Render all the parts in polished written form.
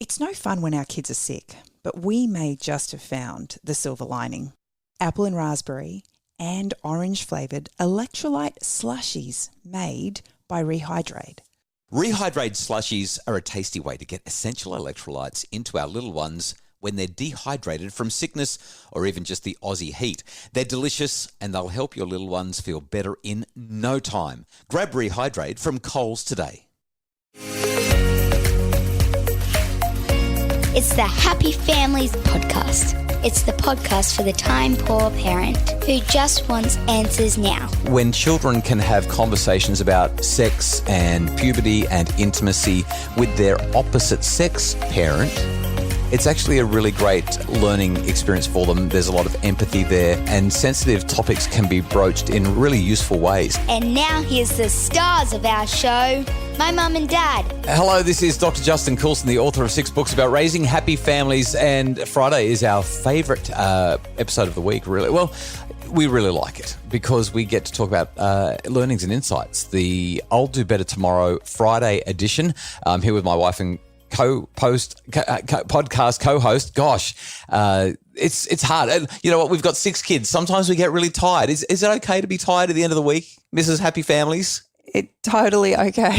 It's no fun when our kids are sick, but we may just have found the silver lining. Apple and raspberry and orange flavoured electrolyte slushies made by Rehydrate. Rehydrate slushies are a tasty way to get essential electrolytes into our little ones when they're dehydrated from sickness or even just the Aussie heat. They're delicious and they'll help your little ones feel better in no time. Grab Rehydrate from Coles today. It's the Happy Families podcast. It's the podcast for the time-poor parent who just wants answers now. When children can have conversations about sex and puberty and intimacy with their opposite sex parent, it's actually a really great learning experience for them. There's a lot of empathy there, and sensitive topics can be broached in really useful ways. And now here's the stars of our show, my mum and dad. Hello, this is Dr. Justin Coulson, the author of 6 books about raising happy families, and Friday is our favourite episode of the week, really. Well, we really like it because we get to talk about learnings and insights. The I'll Do Better Tomorrow Friday edition. I'm here with my wife and podcast co-host. Gosh, it's hard. And you know what? We've got 6 kids. Sometimes we get really tired. Is it okay to be tired at the end of the week, Mrs. Happy Families? It's totally okay.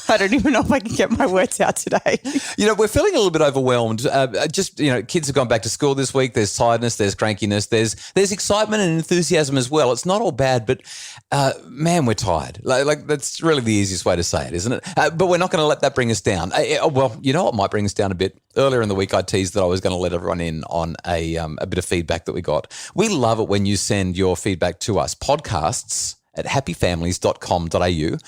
I don't even know if I can get my words out today. You know, we're feeling a little bit overwhelmed. Kids have gone back to school this week. There's tiredness, there's crankiness, there's excitement and enthusiasm as well. It's not all bad, but man, we're tired. Like that's really the easiest way to say it, isn't it? But we're not going to let that bring us down. Well, you know what might bring us down a bit? Earlier in the week, I teased that I was going to let everyone in on a bit of feedback that we got. We love it when you send your feedback to us. Podcasts at happyfamilies.com.au.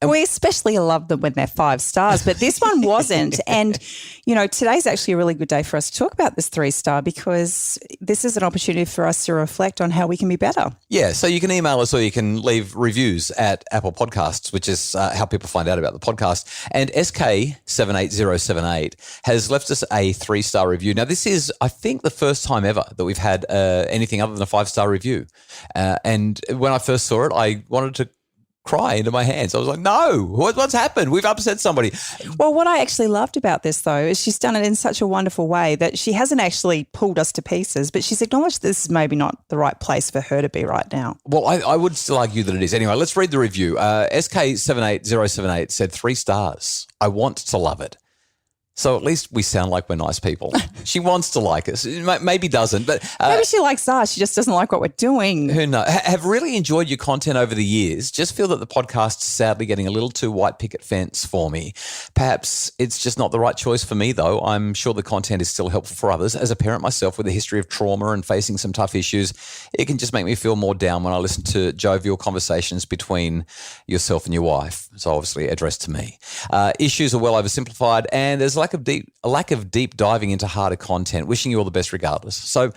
And we especially love them when they're 5 stars, but this one wasn't. And, you know, today's actually a really good day for us to talk about this 3-star because this is an opportunity for us to reflect on how we can be better. Yeah, so you can email us or you can leave reviews at Apple Podcasts, which is how people find out about the podcast. And SK78078 has left us a 3-star review. Now, this is, I think, the first time ever that we've had anything other than a 5-star review. And when I first saw it, I wanted to cry into my hands. I was like, no, what's happened? We've upset somebody. Well, what I actually loved about this, though, is she's done it in such a wonderful way that she hasn't actually pulled us to pieces, but she's acknowledged this is maybe not the right place for her to be right now. Well, I would still argue that it is. Anyway, let's read the review. SK78078 said 3 stars. I want to love it. So at least we sound like we're nice people. She wants to like us. Maybe doesn't, but maybe she likes us. She just doesn't like what we're doing. Who knows? Have really enjoyed your content over the years. Just feel that the podcast's sadly getting a little too white picket fence for me. Perhaps it's just not the right choice for me, though. I'm sure the content is still helpful for others. As a parent myself with a history of trauma and facing some tough issues, it can just make me feel more down when I listen to jovial conversations between yourself and your wife. So obviously addressed to me. Issues are well oversimplified, and there's a lack of deep diving into harder content. Wishing you all the best regardless. So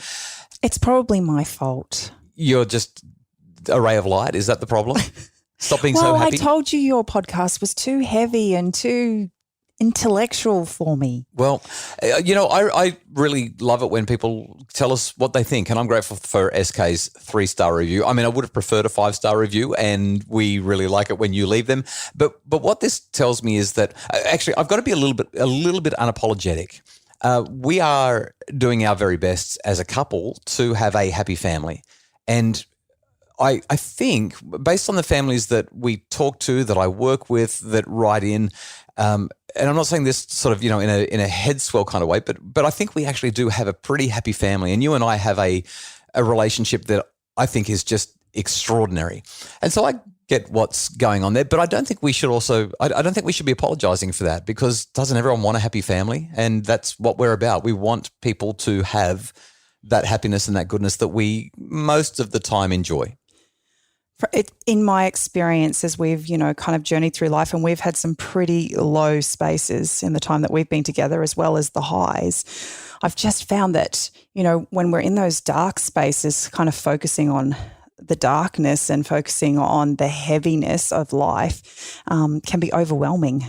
it's probably my fault. You're just a ray of light. Is that the problem? Stop being so happy. I told you your podcast was too heavy and too intellectual for me. Well, I really love it when people tell us what they think, and I'm grateful for SK's 3-star review. I mean, I would have preferred a 5-star review, and we really like it when you leave them. But what this tells me is that actually I've got to be a little bit unapologetic. We are doing our very best as a couple to have a happy family, and I think based on the families that we talk to, that I work with, that write in, and I'm not saying this sort of, in a head swell kind of way, but I think we actually do have a pretty happy family, and you and I have a relationship that I think is just extraordinary. And so I get what's going on there, but I don't think we should I don't think we should be apologizing for that, because doesn't everyone want a happy family? And that's what we're about. We want people to have that happiness and that goodness that we most of the time enjoy. In my experience, as we've, kind of journeyed through life, and we've had some pretty low spaces in the time that we've been together, as well as the highs, I've just found that, when we're in those dark spaces, kind of focusing on the darkness and focusing on the heaviness of life can be overwhelming.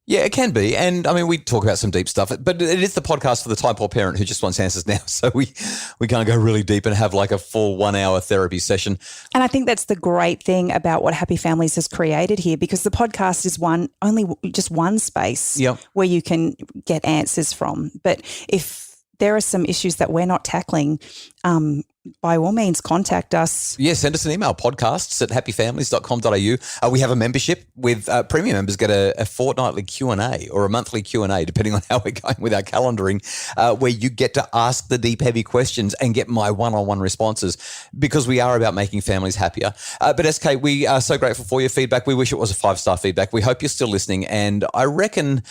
Yeah, it can be. And I mean, we talk about some deep stuff, but it is the podcast for the time poor parent who just wants answers now. So we can't go really deep and have like a full 1 hour therapy session. And I think that's the great thing about what Happy Families has created here, because the podcast is just one space where you can get answers from. But if there are some issues that we're not tackling, by all means, contact us. Yeah, send us an email, podcasts@happyfamilies.com.au. We have a membership with premium members get a fortnightly Q&A or a monthly Q&A, depending on how we're going with our calendaring, where you get to ask the deep, heavy questions and get my one-on-one responses, because we are about making families happier. But SK, we are so grateful for your feedback. We wish it was a 5-star feedback. We hope you're still listening. And I reckon,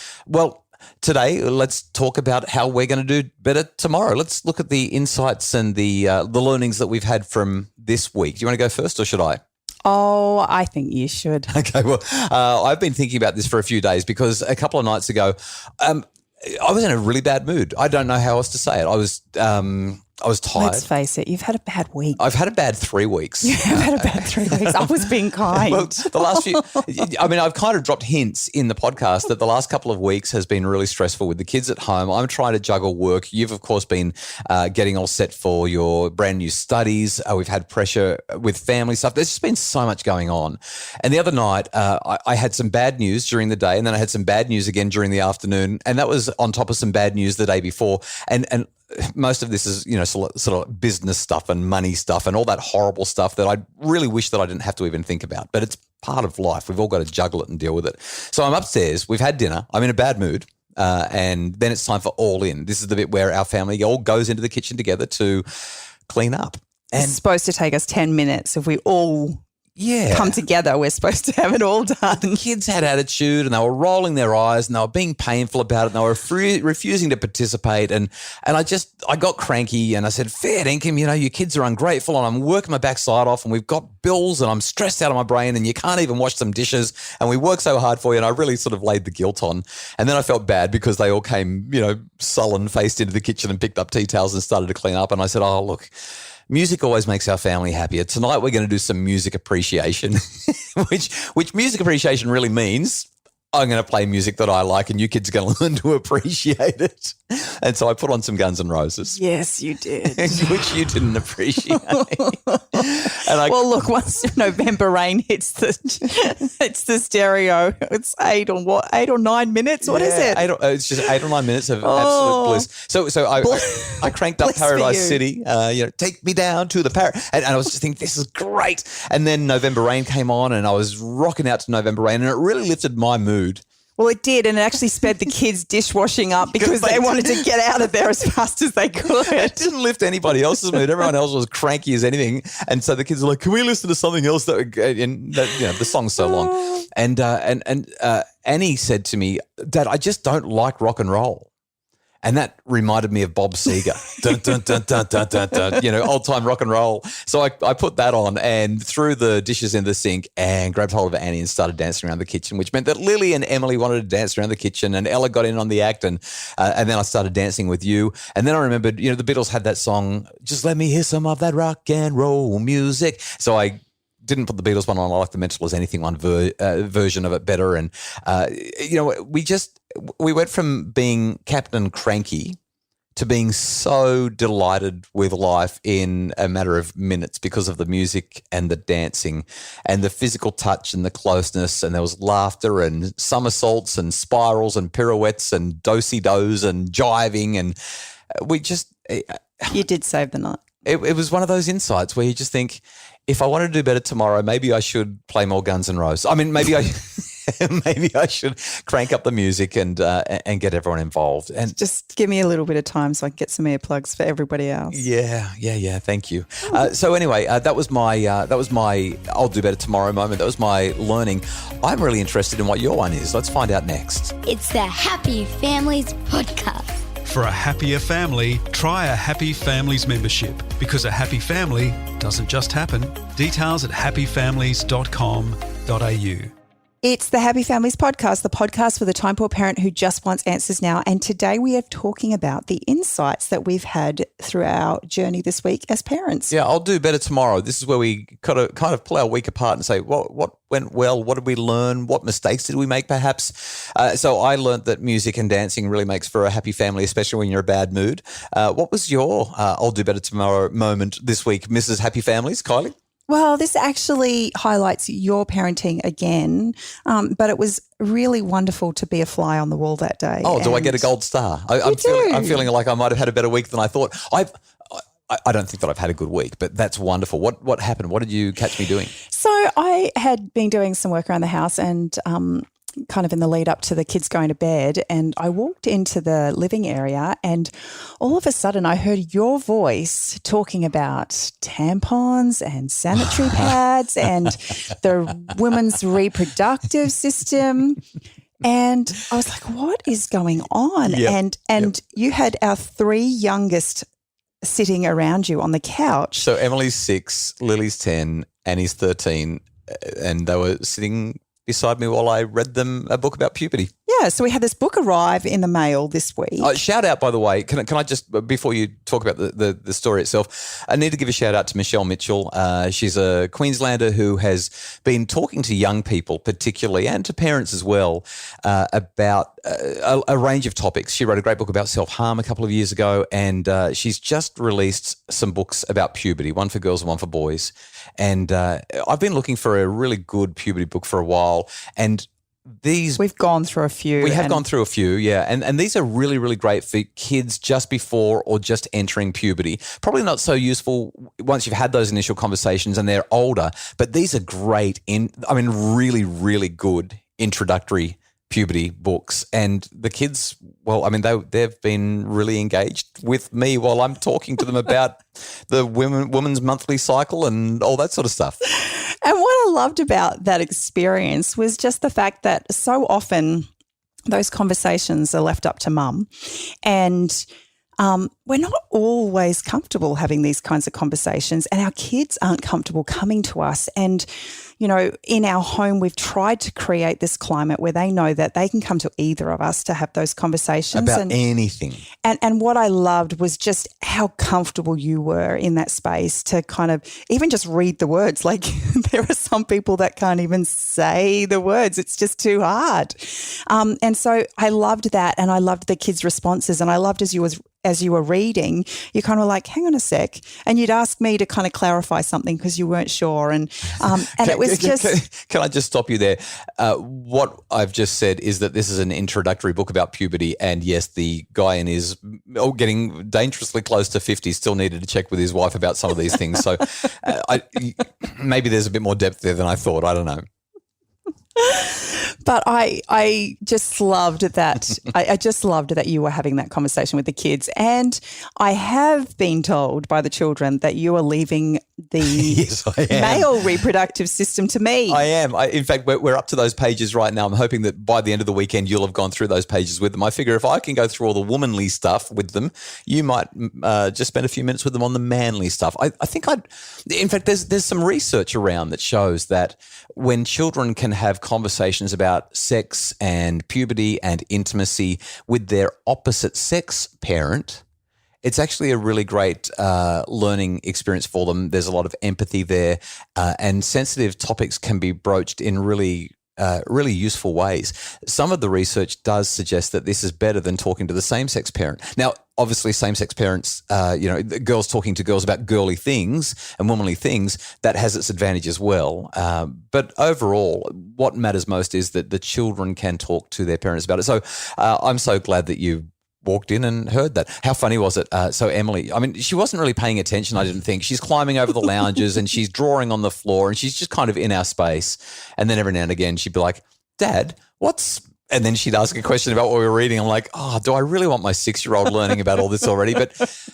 today, let's talk about how we're going to do better tomorrow. Let's look at the insights and the learnings that we've had from this week. Do you want to go first or should I? Oh, I think you should. Okay, well, I've been thinking about this for a few days because a couple of nights ago, I was in a really bad mood. I don't know how else to say it. I was tired. Let's face it, you've had a bad week. I've had a bad 3 weeks. You've had a bad 3 weeks. I was being kind. Well, the last few, I've kind of dropped hints in the podcast that the last couple of weeks has been really stressful with the kids at home. I'm trying to juggle work. You've, of course, been getting all set for your brand new studies. We've had pressure with family stuff. There's just been so much going on. And the other night, I had some bad news during the day, and then I had some bad news again during the afternoon. And that was on top of some bad news the day before. And most of this is, sort of business stuff and money stuff and all that horrible stuff that I really wish that I didn't have to even think about. But it's part of life. We've all got to juggle it and deal with it. So I'm upstairs. We've had dinner. I'm in a bad mood. And then it's time for all in. This is the bit where our family all goes into the kitchen together to clean up. And it's supposed to take us 10 minutes if we all come together. We're supposed to have it all done. The kids had attitude and they were rolling their eyes and they were being painful about it and they were refusing to participate. And I got cranky and I said, fair dinkum, your kids are ungrateful and I'm working my backside off and we've got bills and I'm stressed out of my brain and you can't even wash some dishes and we work so hard for you. And I really sort of laid the guilt on. And then I felt bad because they all came, sullen-faced into the kitchen and picked up tea towels and started to clean up. And I said, oh, look, music always makes our family happier. Tonight we're going to do some music appreciation, which music appreciation really means I'm going to play music that I like and you kids are going to learn to appreciate it. And so I put on some Guns N' Roses. Yes, you did. Which you didn't appreciate. Well, look, once November Rain hits the stereo, it's 8 or 9 minutes. What is it? It's just 8 or 9 minutes of absolute bliss. So I cranked up Paradise City, take me down to the Paradise. And I was just thinking, this is great. And then November Rain came on and I was rocking out to November Rain and it really lifted my mood. Well, it did, and it actually sped the kids' dishwashing up because they wanted to get out of there as fast as they could. It didn't lift anybody else's mood. Everyone else was cranky as anything, and so the kids were like, "Can we listen to something else?" The song's so long, and Annie said to me, "Dad, I just don't like rock and roll." And that reminded me of Bob Seger, dun, dun, dun, dun, dun, dun, dun, old time rock and roll. So I put that on and threw the dishes in the sink and grabbed hold of Annie and started dancing around the kitchen, which meant that Lily and Emily wanted to dance around the kitchen and Ella got in on the act and then I started dancing with you. And then I remembered, the Beatles had that song, Just Let Me Hear Some of That Rock and Roll Music. So I didn't put the Beatles one on. I like the Mental as Anything one version of it better. And, we went from being Captain Cranky to being so delighted with life in a matter of minutes because of the music and the dancing and the physical touch and the closeness. And there was laughter and somersaults and spirals and pirouettes and do-si-dos and jiving. And You did save the night. It was one of those insights where you just think, if I want to do better tomorrow, maybe I should play more Guns N' Roses. I mean, maybe I should crank up the music and get everyone involved. And just give me a little bit of time so I can get some earplugs for everybody else. Yeah. Thank you. So anyway, that was my I'll do better tomorrow moment. That was my learning. I'm really interested in what your one is. Let's find out next. It's the Happy Families Podcast. For a happier family, try a Happy Families membership because a happy family doesn't just happen. Details at happyfamilies.com.au. It's the Happy Families podcast, the podcast for the time poor parent who just wants answers now. And today we are talking about the insights that we've had through our journey this week as parents. Yeah, I'll do better tomorrow. This is where we kind of pull our week apart and say, what went well? What did we learn? What mistakes did we make perhaps? So I learned that music and dancing really makes for a happy family, especially when you're in a bad mood. What was your I'll do better tomorrow moment this week, Mrs. Happy Families, Kylie? Well, this actually highlights your parenting again, but it was really wonderful to be a fly on the wall that day. Oh, do I get a gold star? I'm feeling like I might have had a better week than I thought. I don't think that I've had a good week, but that's wonderful. What happened? What did you catch me doing? So I had been doing some work around the house and kind of in the lead up to the kids going to bed, and I walked into the living area and all of a sudden I heard your voice talking about tampons and sanitary pads and the women's reproductive system. And I was like, what is going on? Yep. And you had our three youngest sitting around you on the couch. So Emily's 6, Lily's 10, Annie's 13, and they were sitting beside me while I read them a book about puberty. Yeah, so we had this book arrive in the mail this week. Shout out, by the way, can I just, before you talk about the story itself, I need to give a shout out to Michelle Mitchell. She's a Queenslander who has been talking to young people particularly and to parents as well about a range of topics. She wrote a great book about self-harm a couple of years ago, and she's just released some books about puberty, one for girls and one for boys. And I've been looking for a really good puberty book for a while, and we've gone through a few. We have gone through a few, yeah. And these are really, really great for kids just before or just entering puberty. Probably not so useful once you've had those initial conversations and they're older, but these are great really, really good introductory puberty books. And the kids, well, I mean, they've been really engaged with me while I'm talking to them about the women's monthly cycle and all that sort of stuff. And what I loved about that experience was just the fact that so often those conversations are left up to mum, and we're not always comfortable having these kinds of conversations, and our kids aren't comfortable coming to us. And, you know, in our home, we've tried to create this climate where they know that they can come to either of us to have those conversations. About anything. And what I loved was just how comfortable you were in that space to kind of even just read the words. Like there are some people that can't even say the words. It's just too hard. And so I loved that, and I loved the kids' responses, and I loved as you were reading, you're kind of like, hang on a sec. And you'd ask me to kind of clarify something because you weren't sure. And it was just... Can I just stop you there? What I've just said is that this is an introductory book about puberty. And yes, the guy in his getting dangerously close to 50 still needed to check with his wife about some of these things. So maybe there's a bit more depth there than I thought. I don't know. But I just loved that. I just loved that you were having that conversation with the kids. And I have been told by the children that you are leaving the yes, I am. male reproductive system to me. I am. In fact, we're up to those pages right now. I'm hoping that by the end of the weekend, you'll have gone through those pages with them. I figure if I can go through all the womanly stuff with them, you might just spend a few minutes with them on the manly stuff. I think in fact, there's some research around that shows that when children can have conversations about sex and puberty and intimacy with their opposite sex parent, it's actually a really great learning experience for them. There's a lot of empathy there, and sensitive topics can be broached in really useful ways. Some of the research does suggest that this is better than talking to the same-sex parent. Now, obviously, same-sex parents, girls talking to girls about girly things and womanly things, that has its advantage as well. But overall, what matters most is that the children can talk to their parents about it. So I'm so glad that you walked in and heard that. How funny was it? So Emily, I mean, she wasn't really paying attention, I didn't think. She's climbing over the lounges and she's drawing on the floor and she's just kind of in our space. And then every now and again she'd be like, Dad, and then she'd ask a question about what we were reading. I'm like, do I really want my 6-year-old learning about all this already?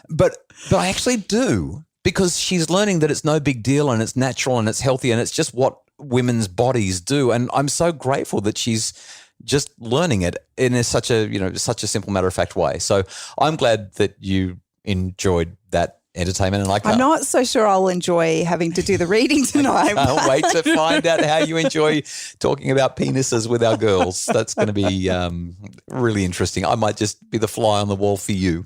But I actually do, because she's learning that it's no big deal and it's natural and it's healthy and it's just what women's bodies do. And I'm so grateful that she's just learning it in such a simple matter of fact way. So I'm glad that you enjoyed that entertainment, and I can't. I'm not so sure I'll enjoy having to do the reading tonight. I can't wait to find out how you enjoy talking about penises with our girls. That's going to be really interesting. I might just be the fly on the wall for you.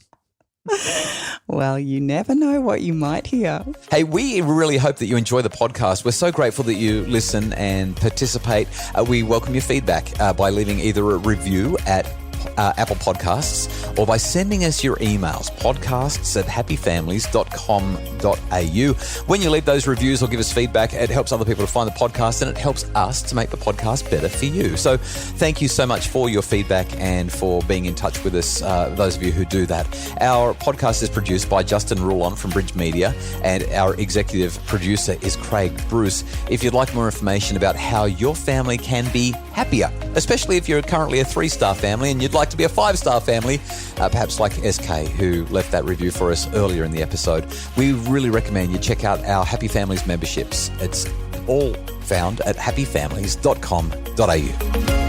Well, you never know what you might hear. Hey, we really hope that you enjoy the podcast. We're so grateful that you listen and participate. We welcome your feedback by leaving either a review at Apple Podcasts or by sending us your emails, podcasts@happyfamilies.com.au. When you leave those reviews or give us feedback, it helps other people to find the podcast and it helps us to make the podcast better for you. So thank you so much for your feedback and for being in touch with us, those of you who do that. Our podcast is produced by Justin Rulon from Bridge Media and our executive producer is Craig Bruce. If you'd like more information about how your family can be happier, especially if you're currently a 3-star family and you'd like to be a 5-star family, perhaps like SK, who left that review for us earlier in the episode, we really recommend you check out our Happy Families memberships. It's all found at happyfamilies.com.au.